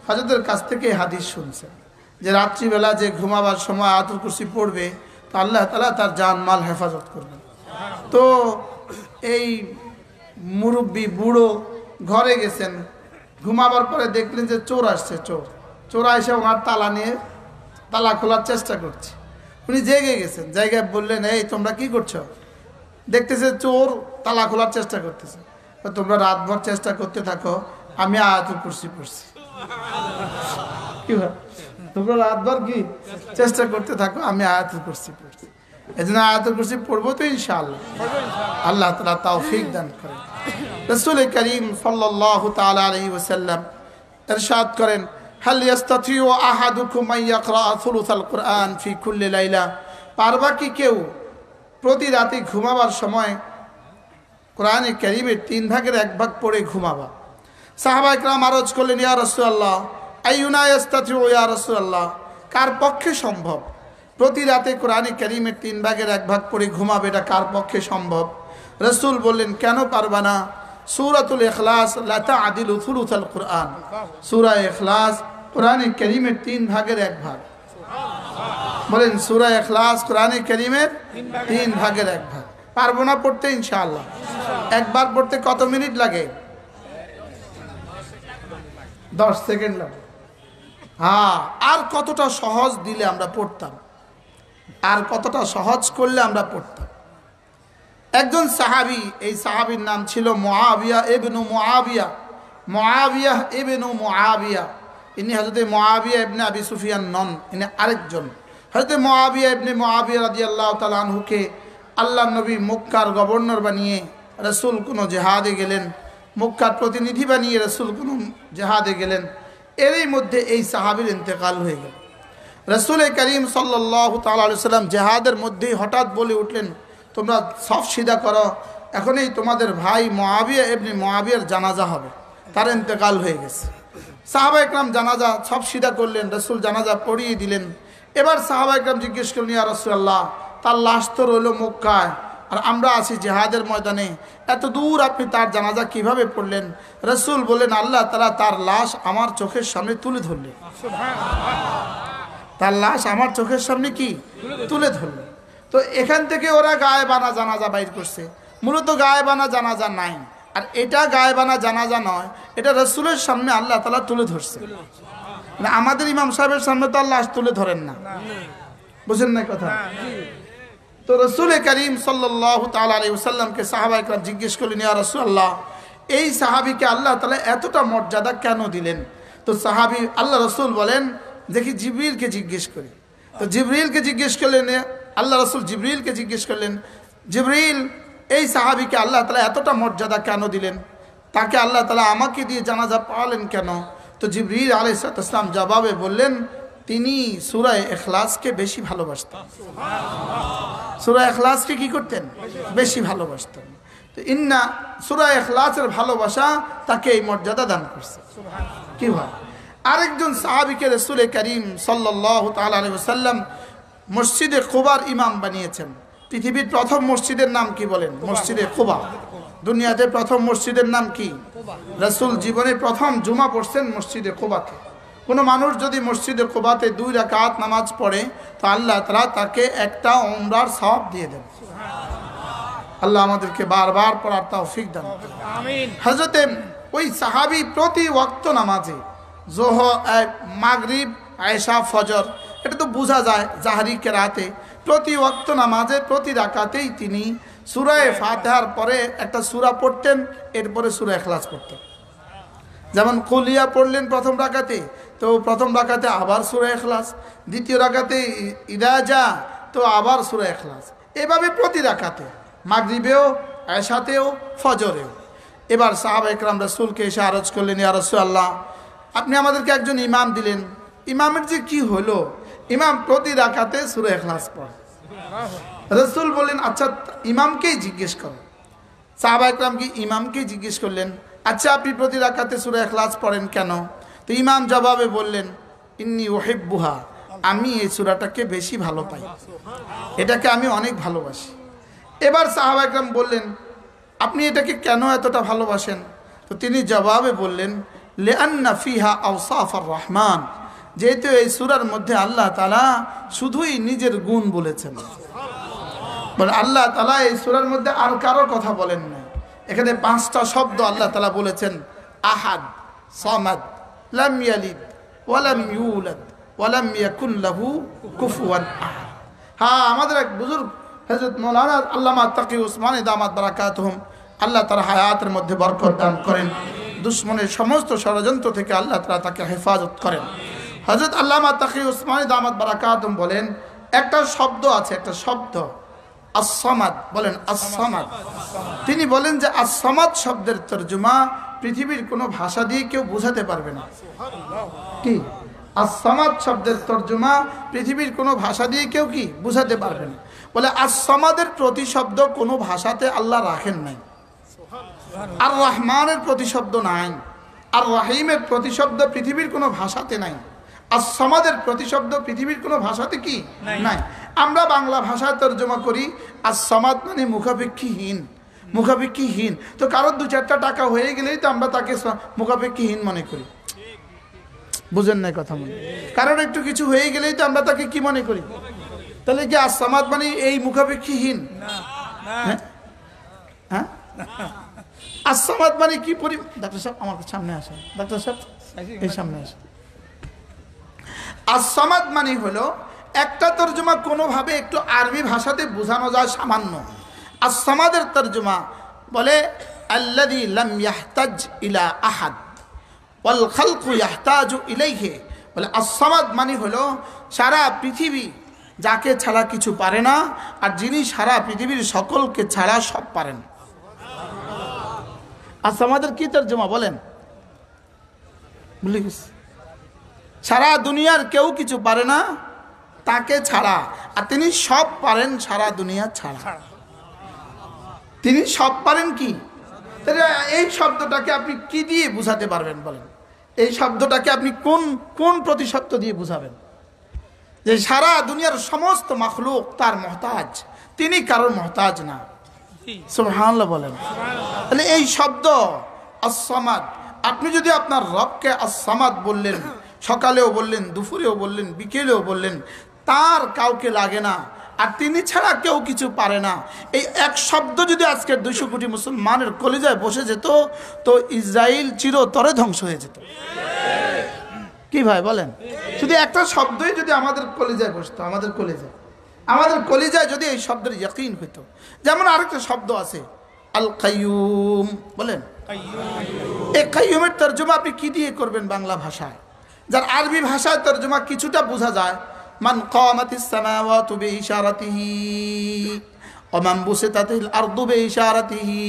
হযরতের কাছ থেকে হাদিস শুনছেন যে রাত্রিবেলা যে ঘুমাবার সময় আয়াতুল কুরসি পড়বে তো আল্লাহ তাআলা তার জান মাল হেফাজত করবেন। তো এই মুরব্বী বুড়ো ঘরে গেছেন, ঘুমাবার পরে দেখলেন যে চোর আসছে। চোর এসে ওনার তালা নিয়ে তালা খোলার চেষ্টা করছে। উনি জেগে গেছেন, জায়গায় বললেন, এই তোমরা কি করছো? দেখতেছে চোর তালা খোলার চেষ্টা করতেছে। তোমরা রাতভর চেষ্টা করতে থাকো, আমি আয়াতুল কুরসি পড়ছি। কি ভাই, তোমরা রাতভর কি চেষ্টা করতে থাকো, আমি আয়াতুল কুরসি পড়ছি। এই জন্য আয়াতুল কুরসি পড়বো তো ইনশাআল্লাহ। আল্লাহ তাআলা তৌফিক দান করেন। রাসূল করিম সাল্লাল্লাহু তাআলা আলাইহি ওয়াসাল্লাম ইরশাদ করেন, হাল ইয়াস্তাতিউ আহাদুকুম আন ইয়াকরা সুলুসাল কুরআন ফি কুল্লি লাইলা, পারবা কি কেউ প্রতি রাতে ঘুমাবার সময় কোরআনে কারীমের 3 ভাগের 1 ভাগ পড়ে ঘুমাবা? সাহাবা ইকরাম আরজ করলেন, ইয়া রাসূলুল্লাহ আইয়ুনা ইয়াস্তাতিউ ইয়া রাসূলুল্লাহ, কার পক্ষে সম্ভব প্রতি রাতে কোরআনে কারীমের 3 ভাগের 1 ভাগ পড়ে ঘুমাবে? এটা কার পক্ষে সম্ভব? রাসূল বললেন, কেন পারবা না? সূরাতুল ইখলাস লা তা'দিলু সুলুসাল কুরআন, সূরা ইখলাস কোরআনে কারীমের 3 ভাগের 1 ভাগ। বলেন, সূরা ইখলাস কোরআনে কারীমের 3 ভাগের 1 ভাগ। পারবো না পড়তে? ইনশাআল্লাহ। একবার পড়তে কত মিনিট লাগে? 10 সেকেন্ড লাগে। হ্যাঁ, আর কতটা সহজ দিলে আমরা পড়তাম, আর কতটা সহজ করলে আমরা পড়তাম। একজন সাহাবী, এই সাহাবীর নাম ছিল মুআবিয়া ইবনে মুআবিয়া। মুআবিয়া ইবনে মুআবিয়া, ইনি হযরত মুআবিয়া ইবনে আবি সুফিয়ান নন, ইনি আরেকজন। হযরত মুআবিয়া ইবনে মুআবিয়া রাদিয়াল্লাহু তাআলা আনহুকে আল্লাহর নবী মক্কার গভর্নর বানিয়ে রাসূল কোনো জিহাদে গেলেন, মক্কার প্রতিনিধি বানিয়ে রাসূল কোনো জিহাদে গেলেন। এরই মধ্যে এই সাহাবীর ইন্তেকাল হয়ে গেল। রাসূল করিম সাল্লাল্লাহু তাআলা আলাইহি সাল্লাম জিহাদের মধ্যেই হঠাৎ বলে উঠলেন, তোমরা সব সিধা করো, এখনই তোমাদের ভাই মুআবিয়া ইবনে মুআবিয়ার জানাজা হবে, তার ইন্তেকাল হয়ে গেছে। সাহাবা ইকরাম জানাজা সব সিধা করলেন, রাসূল জানাজা পড়িয়ে দিলেন। এবার সাহাবা ইকরাম জিজ্ঞেস করলেন, ইয়া রাসূলুল্লাহ, তার লাশ তো রইল মক্কায়, আর আমরা আছি জিহাদের ময়দানে, এত দূর আপনি তার জানাজা কিভাবে পড়লেন? রাসূল বললেন, আল্লাহ তাআলা তার লাশ আমার চোখের সামনে তুলে ধরলেন। তার লাশ আমার চোখের সামনে কি তুলে ধরলেন। তো এখান থেকে ওরা গায়েবানা জানাজা বাইর করছে। মূলত গায়েবানা জানাজা নাই, আর এটা গায়েবানা জানাজা নয়, এটা রাসূলের সামনে আল্লাহ তাআলা তুলে ধরছে। না, আমাদের ইমাম সাহেবের সামনে তো আল্লাহ তুলে ধরেন না, বুঝেন না কথা? তো রাসূল করিম সাল্লাল্লাহু তাআলা আলাইহি ওয়াসাল্লামকে সাহাবা ইকরাম জিজ্ঞেস করলেন, ইয়া রাসূলুল্লাহ, এই সাহাবীকে আল্লাহ তাআলা এতটা মর্যাদা কেন দিলেন? তো সাহাবী, আল্লাহ রাসূল বলেন, দেখি জিবরিলকে জিজ্ঞেস করি। তো জিবরিলকে জিজ্ঞেস করলেন, আল্লাহ রাসূল জিবরিলকে জিজ্ঞেস করলেন, জিবরিল, এই সাহাবীকে আল্লাহ তাআলা এতটা মর্যাদা কেন দিলেন? তাকে আল্লাহ তাআলা আমাকে দিয়ে জানাজা পড়ালেন কেন? তো জিবরিল আলাইহিস সালাম জবাবে বললেন, তিনি সূরা ইখলাসকে বেশি ভালোবাসতেন। সূরা ইখলাসকে কি করতেন? বেশি ভালোবাসতেন। তো ইন্না সূরা ইখলাসের ভালোবাসা তাকে এই মর্যাদা দান করছে। কি হয়? আরেকজন সাহাবীকে রাসূল করিম সাল্লাল্লাহু তাআলা আলাইহি ওয়াসাল্লাম মসজিদে কুবার ইমাম বানিয়েছেন। পৃথিবীর প্রথম মসজিদের নাম কি বলেন? মসজিদে কুবা। দুনিয়াতে প্রথম মসজিদের নাম কি? রাসূল জীবনে প্রথম জুমা পড়ছেন মসজিদে কুবাতে। কোনো মানুষ যদি মসজিদে কুবাতে 2 রাকাত নামাজ পড়ে, তো আল্লাহ তাআলা তাকে একটা উমরার সওয়াব দিয়ে দেন। আল্লাহ আমাদেরকে বারবার পড়ার তৌফিক দান করুন, আমিন। হযরতে ওই সাহাবী প্রতি ওয়াক্ত নামাজে, যোহর, মাগরিব, আয়েশা, ফজর, এটা তো বোঝা যায় জাহরি কেরাতে, প্রতি ওয়াক্ত নামাজে প্রতি রাকাতেই তিনি সূরা ফাতিহার পরে একটা সূরা পড়তেন, এরপরে সূরা ইখলাস পড়তেন। যেমন কুলিয়া পড়লেন প্রথম রাকাতে, তো প্রথম রাকাতে আবার সূরা ইখলাস, দ্বিতীয় রাকাতে ইদাজা, তো আবার সূরা ইখলাস, এভাবে প্রতি রাকাতে, মাগরিবেও, আয়েশাতেও, ফজরেও। এবার সাহাবা ইকরাম রাসূলকে এসে আরজ করলেন, ইয়া রাসূলুল্লাহ, আপনি আমাদেরকে একজন ইমাম দিলেন, ইমামের যে কি হলো? ইমাম প্রতি রাকাতে সূরা ইখলাস পড়ে। রাসূল বললেন, আচ্ছা ইমামকেই জিজ্ঞেস করো। সাহাবা ইকরাম কি ইমামকেই জিজ্ঞেস করলেন, আচ্ছা আপনি প্রতি রাকাতে সূরা ইখলাস পড়েন কেন? তো ইমাম জবাবে বললেন, ইন্নী উহিব্বুহা, আমি এই সূরাটাকে বেশি ভালো পাই, এটাকে আমি অনেক ভালোবাসি। এবার সাহাবা ইকরাম বললেন, আপনি এটাকে কেন এতটা ভালোবাসেন? তো তিনি জবাবে বললেন, লিআন্না ফিহা আওসাফার রহমান, যেহেতু এই সূরার মধ্যে আল্লাহ তাআলা শুধুই নিজের গুণ বলেছেন। বলে আল্লাহ তাআলা এই সূরার মধ্যে আর কারো কথা বলেন না। এখানে 5টা শব্দ আল্লাহ তাআলা বলেছেন, আহাদ, সামাদ, লাম ইয়ালিদ ওয়ালাম ইউলাদ ওয়ালাম ইয়াকুন লাহু কুফুয়ান আহাদ। হ্যাঁ, আমাদের এক বুজুর্গ হযরত মাওলানা আল্লামা তাকি উসমানী দামাত বারাকাতুহুম, আল্লাহ তার হায়াতের মধ্যে বরকত দান করেন, দুশ্মনের সমস্ত ষড়যন্ত্র থেকে আল্লাহ তাআলা তাকে হেফাজত করেন। হযরত আল্লামা তাকি উসমানী দামাত বারাকাতুহুম বলেন, একটা শব্দ আছে, একটা শব্দ আস-সামাদ, বলেন আস-সামাদ। তিনি বলেন যে আস-সামাদ শব্দের তরজমা পৃথিবীর কোনো ভাষা দিয়ে কেউ বোঝাতে পারবে না। কি আস-সামাদ শব্দের তরজমা পৃথিবীর কোনো ভাষা দিয়ে কেউ কি বোঝাতে পারবে না। বলে আস-সামাদের প্রতিশব্দ কোনো ভাষাতে আল্লাহ রাখেন নাই। আর রহমানের প্রতিশব্দ নাই, আর রহিমের প্রতিশব্দ পৃথিবীর কোনো ভাষাতে নাই, আস-সামাদের প্রতিশব্দ পৃথিবীর কোনো ভাষাতে কি নাই। আমরা বাংলা ভাষায় তর্জমা করি আস-সামাদ মানে মুখাপেক্ষীহীন, মুখাপেক্ষীহীন। তো কারোর 2-4টা টাকা হয়ে গেলেই তো আমরা তাকে মুখাপেক্ষীহীন মনে করি। বুঝেন না কথা? মনে কারোর একটু কিছু হয়ে গেলেই তো আমরা তাকে কি মনে করি? তাহলে কি আস-সামাদ মানে এই মুখাপেক্ষীহীন? হ্যাঁ, আস-সামাদ মানে কি? ডাক্তার সাহেব আমার সামনে আসেন, ডাক্তার সাহেব এই সামনে আসেন। আস-সামাদ মানে হলো একটা তরজমা কোনোভাবে একটু আরবি ভাষাতে বোঝানো যায় সামান্য। আস-সামাদের তরজমা বলে আল্লাযী লাম ইয়াহতাজ ইলা আহাদ ওয়াল খালকু ইয়াহতাজু ইলাইহি। বলে আস-সামাদ মানে হলো সারা পৃথিবী যাকে ছাড়া কিছু পারে না, আর যিনি সারা পৃথিবীর সকলকে ছাড়া সব পারেন। আস-সামাদের কি তরজমা বলেন? ভুলে গেছি। সারা দুনিয়ার কেউ কিছু পারে না তাকে ছাড়া, আর তিনি সব পারেন সারা দুনিয়া ছাড়া। তিনি সব পারেন কি? তাহলে এই শব্দটাকে আপনি কি দিয়ে বুঝাতে পারবেন বলেন? এই শব্দটাকে আপনি কোন কোন প্রতিশব্দ দিয়ে বুঝাবেন? যে সারা দুনিয়ার সমস্ত মাখলুক তার মুহতাজ, তিনি কারোর মুহতাজ না। সুবহানাল্লাহ বলেন। তাহলে এই শব্দ আস-সামাদ, আপনি যদি আপনার রবকে আস-সামাদ বললেন, সকালেও বললেন, দুপুরেও বললেন, বিকেলেও বললেন, তার কাউকে লাগে না, আর তিনি ছাড়া কেউ কিছু পারে না। এই এক শব্দ যদি আজকের 200 কোটি মুসলমানের কলিজায় বসে যেত, তো ইসরায়েল চিরতরে ধ্বংস হয়ে যেত। কি ভাই বলেন? শুধু একটা শব্দই যদি আমাদের কলিজায় বসতো, আমাদের কলিজায় যদি এই শব্দের ইয়াকিন হইতো। যেমন আরেকটা শব্দ আছে আল কাইয়ুম, বলেন এই কাইয়ুমের তরজমা আপনি কি দিয়ে করবেন বাংলা ভাষায়? যার আরবি ভাষায় তরজমা কিছুটা বোঝা যায়, মান কামাতিস সামাওয়াতু বিইশারাতিহি ওয়া মান বুসিতাতিল আরদু বিইশারাতিহি।